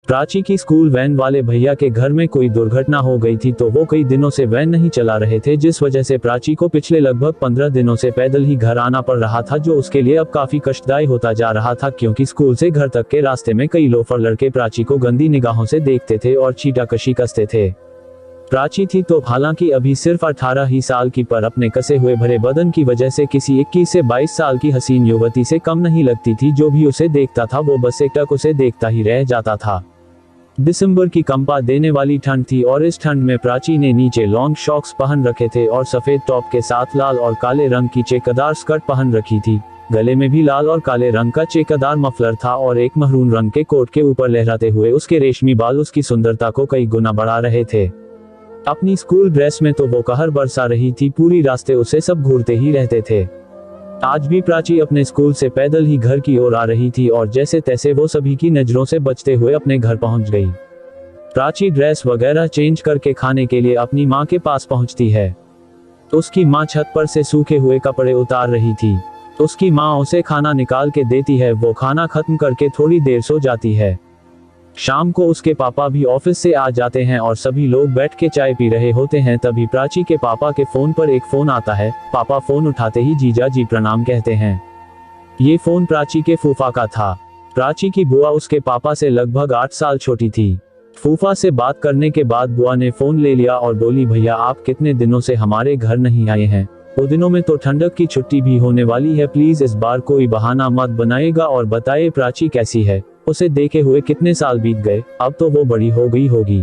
प्राची की school van वाले भैया के घर में कोई दुर्घटना हो गई थी, तो वो कई दिनों से वैन नहीं चला रहे थे, जिस वजह से प्राची को पिछले लगभग 15 दिनों से पैदल ही घर आना पड़ रहा था, जो उसके लिए अब काफी कष्टदायी होता जा रहा था, क्योंकि स्कूल से घर तक के रास्ते में कई लोफर लड़के प्राची को गंदी निगाहों से देखते थे और छींटाकशी कसते थे। प्राची थी तो हालांकि अभी सिर्फ 18 ही साल की, पर अपने कसे हुए भरे बदन की वजह से किसी 21 से 22 साल की हसीन युवती से कम नहीं लगती थी। जो भी उसे देखता था वो बस एकटक उसे देखता ही रह जाता था। दिसंबर की कंपा देने वाली ठंड थी और इस ठंड में प्राची ने नीचे लॉन्ग शॉर्ट्स पहन रखे थे और सफेद टॉप के साथ लाल और काले रंग की चेकदार स्कर्ट पहन रखी थी। गले में भी लाल और काले रंग का चेकदार मफलर था और एक महरून रंग के कोट के ऊपर लहराते हुए उसके रेशमी बाल उसकी सुंदरता को कई गुना बढ़ा रहे थे। अपनी स्कूल ड्रेस में तो वो कहर बरसा रही थी, पूरी रास्ते उसे सब घूरते ही रहते थे। आज भी प्राची अपने स्कूल से पैदल ही घर की ओर आ रही थी और जैसे तैसे वो सभी की नजरों से बचते हुए अपने घर पहुंच गई। प्राची ड्रेस वगैरह चेंज करके खाने के लिए अपनी माँ के पास पहुंचती है। उसकी माँ छत पर से सूखे हुए कपड़े उतार रही थी। उसकी माँ उसे खाना निकाल के देती है। वो खाना खत्म करके थोड़ी देर सो जाती है। शाम को उसके पापा भी ऑफिस से आ जाते हैं और सभी लोग बैठ के चाय पी रहे होते हैं। तभी प्राची के पापा के फोन पर एक फोन आता है। पापा फोन उठाते ही जीजा जी प्रणाम कहते हैं। ये फोन प्राची के फूफा का था। प्राची की बुआ उसके पापा से लगभग 8 साल छोटी थी। फूफा से बात करने के बाद बुआ ने फोन ले लिया और बोली, भैया आप कितने दिनों से हमारे घर नहीं आए हैं। वो दिनों में तो ठंडक की छुट्टी भी होने वाली है, प्लीज इस बार कोई बहाना मत बनाएगा और बताइए प्राची कैसी है। उसे देखे हुए कितने साल बीत गए, अब तो वो बड़ी हो गई होगी।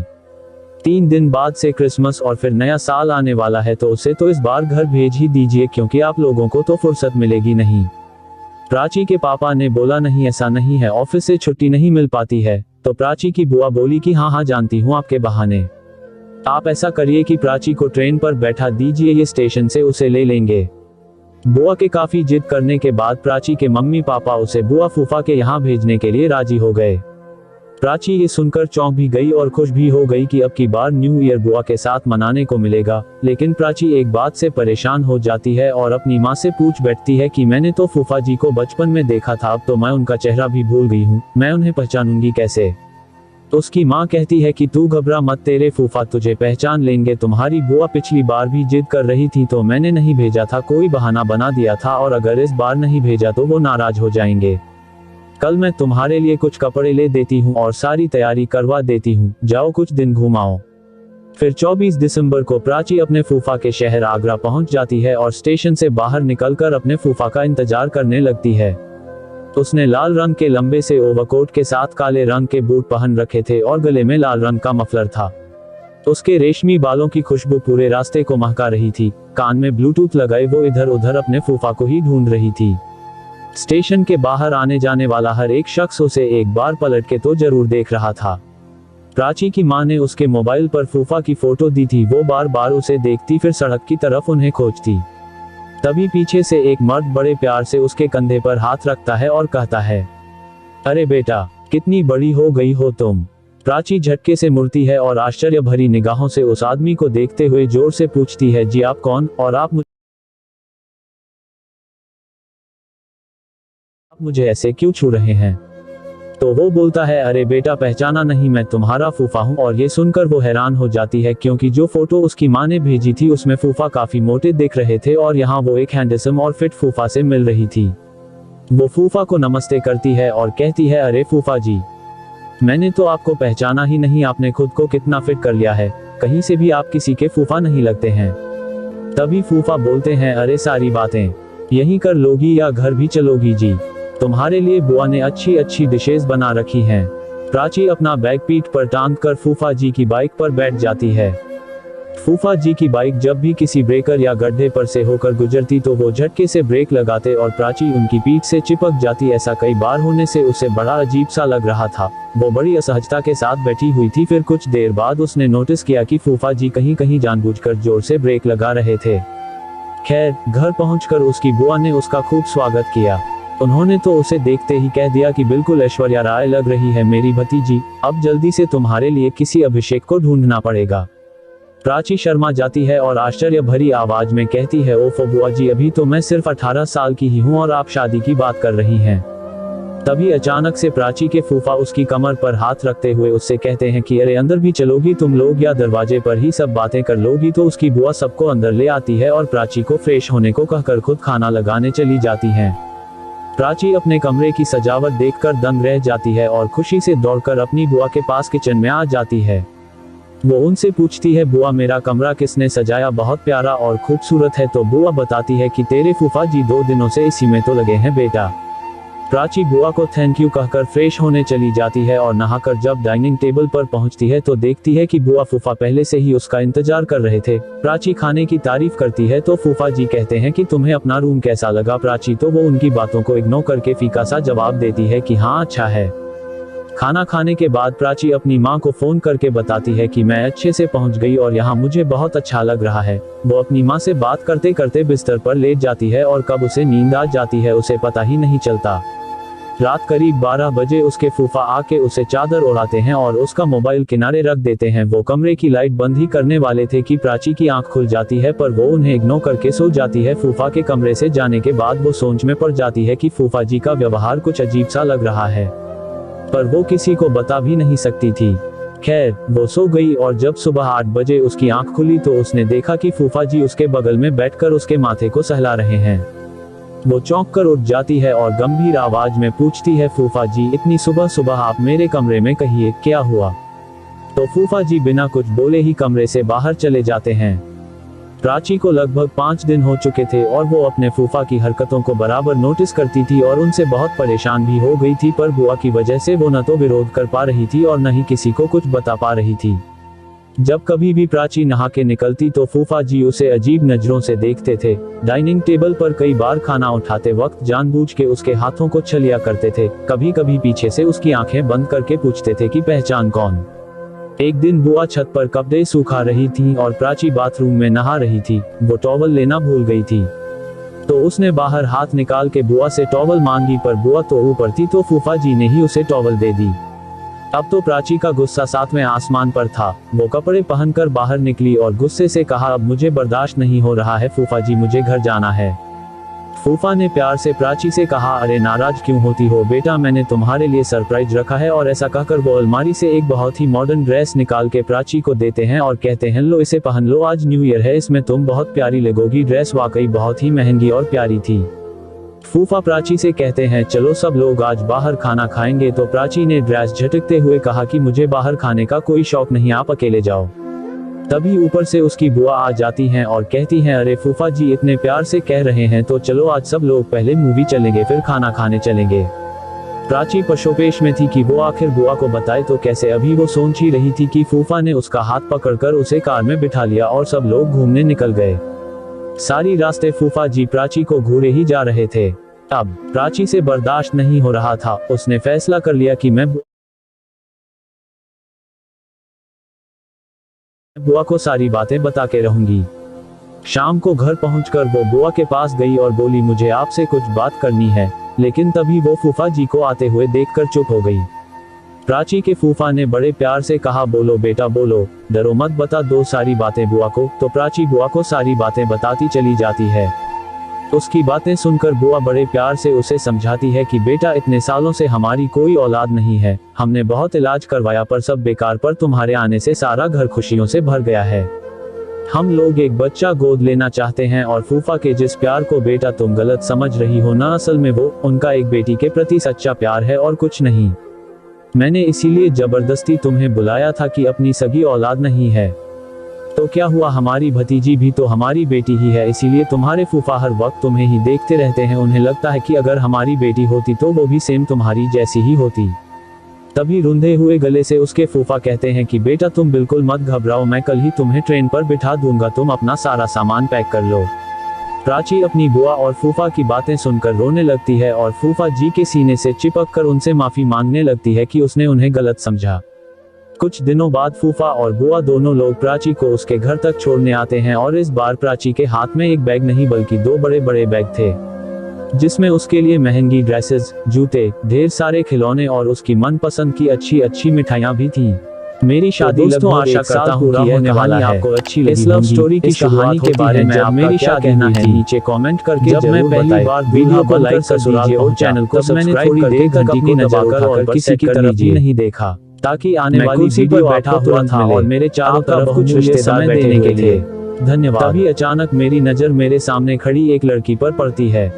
3 दिन बाद से क्रिसमस और फिर नया साल आने वाला है, तो उसे तो इस बार घर भेज ही दीजिए, क्योंकि आप लोगों को तो फुर्सत मिलेगी नहीं। प्राची के पापा ने बोला, नहीं ऐसा नहीं है, ऑफिस से छुट्टी नहीं मिल पाती है। तो प्राची की बुआ बोली कि हाँ जानती हूँ आपके बहाने। आप ऐसा करिए कि प्राची को ट्रेन पर बैठा दीजिए, ये स्टेशन से उसे ले लेंगे। बुआ के काफी जिद करने के बाद प्राची के मम्मी पापा उसे बुआ फूफा के यहाँ भेजने के लिए राजी हो गए। प्राची ये सुनकर चौंक भी गई और खुश भी हो गई कि अब की बार न्यू ईयर बुआ के साथ मनाने को मिलेगा। लेकिन प्राची एक बात से परेशान हो जाती है और अपनी माँ से पूछ बैठती है कि मैंने तो फूफा जी को बचपन में देखा था, अब तो मैं उनका चेहरा भी भूल गई हूँ, मैं उन्हें पहचानूंगी कैसे। तो उसकी माँ कहती है कि तू घबरा मत, तेरे फूफा तुझे पहचान लेंगे। तुम्हारी बुआ पिछली बार भी जिद कर रही थी तो मैंने नहीं भेजा था, कोई बहाना बना दिया था, और अगर इस बार नहीं भेजा तो वो नाराज हो जाएंगे। कल मैं तुम्हारे लिए कुछ कपड़े ले देती हूँ और सारी तैयारी करवा देती हूँ, जाओ कुछ दिन घुमाओ। फिर 24 दिसंबर को प्राची अपने फूफा के शहर आगरा पहुंच जाती है और स्टेशन से बाहर निकलकर अपने फूफा का इंतजार करने लगती है। उसने लाल रंग के लंबे से ओवरकोट के साथ काले रंग के बूट पहन रखे थे और गले में लाल रंग का मफलर था। उसके रेशमी बालों की खुशबू पूरे रास्ते को महका रही थी। कान में ब्लूटूथ लगाए वो इधर उधर अपने फूफा को ही ढूंढ रही थी। स्टेशन के बाहर आने जाने वाला हर एक शख्स उसे एक बार पलट के तो जरूर देख रहा था। प्राची की माँ ने उसके मोबाइल पर फूफा की फोटो दी थी। वो बार बार उसे देखती, फिर सड़क की तरफ उन्हें खोजती। तभी पीछे से एक मर्द बड़े प्यार से उसके कंधे पर हाथ रखता है और कहता है, अरे बेटा कितनी बड़ी हो गई हो तुम। प्राची झटके से मुड़ती है और आश्चर्य भरी निगाहों से उस आदमी को देखते हुए जोर से पूछती है, जी आप कौन, और आप मुझे ऐसे क्यों छू रहे हैं। तो वो बोलता है, अरे बेटा पहचाना नहीं, मैं तुम्हारा फूफा हूँ। और ये सुनकर वो हैरान हो जाती है, क्योंकि जो फोटो उसकी माँ ने भेजी थी उसमें फूफा काफी मोटे दिख रहे थे और यहाँ वो एक हैंडसम और फिट फूफा से मिल रही थी। वो फूफा को नमस्ते करती है और कहती है, अरे फूफा जी, मैंने तो आपको पहचाना ही नहीं, आपने खुद को कितना फिट कर लिया है, कहीं से भी आप किसी के फूफा नहीं लगते हैं। तभी फूफा बोलते हैं, अरे सारी बातें यहीं कर लोगी या घर भी चलोगी जी, तुम्हारे लिए बुआ ने अच्छी अच्छी डिशेस बना रखी हैं। प्राची अपना बैग पीठ पर टांग कर फूफा जी की बाइक पर बैठ जाती है। फूफा जी की बाइक जब भी किसी ब्रेकर या गड्ढे पर से होकर गुजरती तो वो झटके से ब्रेक लगाते और प्राची उनकी पीठ से चिपक जाती। ऐसा कई बार होने से उसे बड़ा अजीब सा लग रहा था। वो बड़ी असहजता के साथ बैठी हुई थी। फिर कुछ देर बाद उसने नोटिस किया कि फूफा जी कहीं कहीं जानबूझकर जोर से ब्रेक लगा रहे थे। खैर, घर पहुंचकर उसकी बुआ ने उसका खूब स्वागत किया। उन्होंने तो उसे देखते ही कह दिया कि बिल्कुल ऐश्वर्या राय लग रही है मेरी भतीजी, अब जल्दी से तुम्हारे लिए किसी अभिषेक को ढूंढना पड़ेगा। प्राची शर्मा जाती है और आश्चर्य भरी आवाज में कहती है, ओफो बुआ जी, अभी तो मैं सिर्फ 18 साल की ही हूँ और आप शादी की बात कर रही हैं। तभी अचानक से प्राची के फूफा उसकी कमर पर हाथ रखते हुए उससे कहते हैं कि अरे अंदर भी चलोगी तुम लोग या दरवाजे पर ही सब बातें कर लोगी। तो उसकी बुआ सबको अंदर ले आती है और प्राची को फ्रेश होने को कहकर खुद खाना लगाने चली जाती हैं। प्राची अपने कमरे की सजावट देखकर दंग रह जाती है और खुशी से दौड़कर अपनी बुआ के पास किचन में आ जाती है। वो उनसे पूछती है बुआ मेरा कमरा किसने सजाया, बहुत प्यारा और खूबसूरत है। तो बुआ बताती है कि तेरे फूफा जी 2 दिनों से इसी में तो लगे हैं बेटा। प्राची बुआ को थैंक यू कहकर फ्रेश होने चली जाती है और नहाकर जब डाइनिंग टेबल पर पहुंचती है तो देखती है कि बुआ फूफा पहले से ही उसका इंतजार कर रहे थे। प्राची खाने की तारीफ करती है तो फूफा जी कहते हैं कि तुम्हें अपना रूम कैसा लगा। प्राची तो वो उनकी बातों को इग्नोर करके फीका सा जवाब देती है कि हाँ अच्छा है। खाना खाने के बाद प्राची अपनी माँ को फोन करके बताती है कि मैं अच्छे से पहुंच गई और यहाँ मुझे बहुत अच्छा लग रहा है। वो अपनी माँ से बात करते करते बिस्तर पर लेट जाती है और कब उसे नींद आ जाती है उसे पता ही नहीं चलता। रात करीब 12 बजे उसके फूफा आके उसे चादर ओढ़ाते हैं और उसका मोबाइल किनारे रख देते हैं। वो कमरे की लाइट बंद ही करने वाले थे कि प्राची की आंख खुल जाती है पर वो उन्हें इग्नोर करके सो जाती है। फूफा के कमरे से जाने के बाद वो सोच में पड़ जाती है कि फूफा जी का व्यवहार कुछ अजीब सा लग रहा है, पर वो किसी को बता भी नहीं सकती थी। खैर वो सो गई और जब सुबह 8 बजे उसकी आंख खुली तो उसने देखा कि फूफा जी उसके बगल में बैठकर उसके माथे को सहला रहे हैं। वो चौंक कर उठ जाती है और गंभीर आवाज में पूछती है फूफा जी इतनी सुबह सुबह आप मेरे कमरे में, कहिए क्या हुआ। तो फूफा जी बिना कुछ बोले ही कमरे से बाहर चले जाते हैं। प्राची को लगभग 5 दिन हो चुके थे और वो अपने फूफा की हरकतों को बराबर नोटिस करती थी और उनसे बहुत परेशान भी हो गई थी, पर बुआ की वजह से वो न तो विरोध कर पा रही थी और न ही किसी को कुछ बता पा रही थी। जब कभी भी प्राची नहा के निकलती तो फूफा जी उसे अजीब नजरों से देखते थे। डाइनिंग टेबल पर कई बार खाना उठाते वक्त जानबूझ के उसके हाथों को छलिया करते थे। कभी कभी पीछे से उसकी आंखें बंद करके पूछते थे कि पहचान कौन। एक दिन बुआ छत पर कपड़े सुखा रही थी और प्राची बाथरूम में नहा रही थी। वो टॉवल लेना भूल गई थी तो उसने बाहर हाथ निकाल के बुआ से टॉवल मांगी, पर बुआ तो ऊपर थी तो फूफा जी ने ही उसे टॉवल दे दी। अब तो प्राची का गुस्सा 7वें आसमान पर था। वो कपड़े पहनकर बाहर निकली और गुस्से से कहा अब मुझे बर्दाश्त नहीं हो रहा है फूफा जी, मुझे घर जाना है। फूफा ने प्यार से प्राची से कहा अरे नाराज क्यों होती हो बेटा, मैंने तुम्हारे लिए सरप्राइज रखा है। और ऐसा कहकर वो अलमारी से एक बहुत ही मॉडर्न ड्रेस निकाल के प्राची को देते हैं और कहते हैं लो इसे पहन लो, आज न्यू ईयर है, इसमें तुम बहुत प्यारी लगोगी। ड्रेस वाकई बहुत ही महंगी और प्यारी थी। फूफा प्राची से कहते हैं चलो सब लोग आज बाहर खाना खाएंगे। तो प्राची ने ड्रेस झटकते हुए कहा कि मुझे बाहर खाने का कोई शौक नहीं, आप अकेले जाओ। तभी ऊपर से उसकी बुआ आ जाती हैं और कहती हैं अरे फूफा जी इतने प्यार से कह रहे हैं तो चलो आज सब लोग पहले मूवी चलेंगे फिर खाना खाने चलेंगे। प्राची पशोपेश में थी कि वो आखिर बुआ को बताए तो कैसे। अभी वो सोच ही रही थी कि फूफा ने उसका हाथ पकड़कर उसे कार में बिठा लिया और सब लोग घूमने निकल गए। सारी रास्ते फूफा जी प्राची को घूरे ही जा रहे थे। अब प्राची से बर्दाश्त नहीं हो रहा था। उसने फैसला कर लिया कि मैं बुआ को सारी बातें बता के रहूंगी। शाम को घर पहुंचकर वो बुआ के पास गई और बोली मुझे आपसे कुछ बात करनी है। लेकिन तभी वो फूफा जी को आते हुए देखकर चुप हो गई। प्राची के फूफा ने बड़े प्यार से कहा बोलो बेटा बोलो, डरो मत, बता दो सारी बातें बुआ को। तो प्राची बुआ को सारी बातें बताती चली जाती है। उसकी बातें सुनकर बुआ बड़े प्यार से उसे समझाती है कि बेटा इतने सालों से हमारी कोई औलाद नहीं है, हमने बहुत इलाज करवाया पर सब बेकार, पर तुम्हारे आने से सारा घर खुशियों से भर गया है। हम लोग एक बच्चा गोद लेना चाहते हैं और फूफा के जिस प्यार को बेटा तुम गलत समझ रही हो ना, असल में वो उनका एक बेटी के प्रति सच्चा प्यार है और कुछ नहीं। मैंने इसीलिए जबरदस्ती तुम्हें बुलाया था कि अपनी सगी औलाद नहीं है तो क्या हुआ, हमारी भतीजी भी तो हमारी बेटी ही है, इसीलिए तुम्हारे फूफा हर वक्त तुम्हें ही देखते रहते हैं। उन्हें लगता है कि अगर हमारी बेटी होती तो वो भी सेम तुम्हारी जैसी ही होती। तभी रुंधे हुए गले से उसके फूफा कहते हैं कि बेटा तुम बिल्कुल मत घबराओ, मैं कल ही तुम्हें ट्रेन पर बिठा दूंगा, तुम अपना सारा सामान पैक कर लो। प्राची अपनी बुआ और फूफा की बातें सुनकर रोने लगती है और फूफा जी के सीने से चिपक कर उनसे माफी मांगने लगती है कि उसने उन्हें गलत समझा। कुछ दिनों बाद फूफा और बुआ दोनों लोग प्राची को उसके घर तक छोड़ने आते हैं और इस बार प्राची के हाथ में एक बैग नहीं बल्कि 2 बड़े बड़े बैग थे, जिसमें उसके लिए महंगी ड्रेसेस, जूते, ढेर सारे खिलौने और उसकी मनपसंद की अच्छी अच्छी मिठाइयाँ भी थीं। मेरी शादी दोस्तों आशा करता हूँ कि होने वाला है। आपको अच्छी लगी लव स्टोरी की कहानी के बारे में जब मेरी शादी कहना है नीचे कमेंट करके जब मैं पहली बार वीडियो को लाइक कर दीजिए और चैनल को सब्सक्राइब करके घंटी को दबाकर और किसी की तरफ भी नहीं देखा, ताकि आने वाली वीडियो बैठा हुआ था और मेरे चारों तरफ कुछ रिश्तेदार देने के लिए। धन्यवाद। तभी अचानक मेरी नजर मेरे सामने खड़ी एक लड़की पर पड़ती है।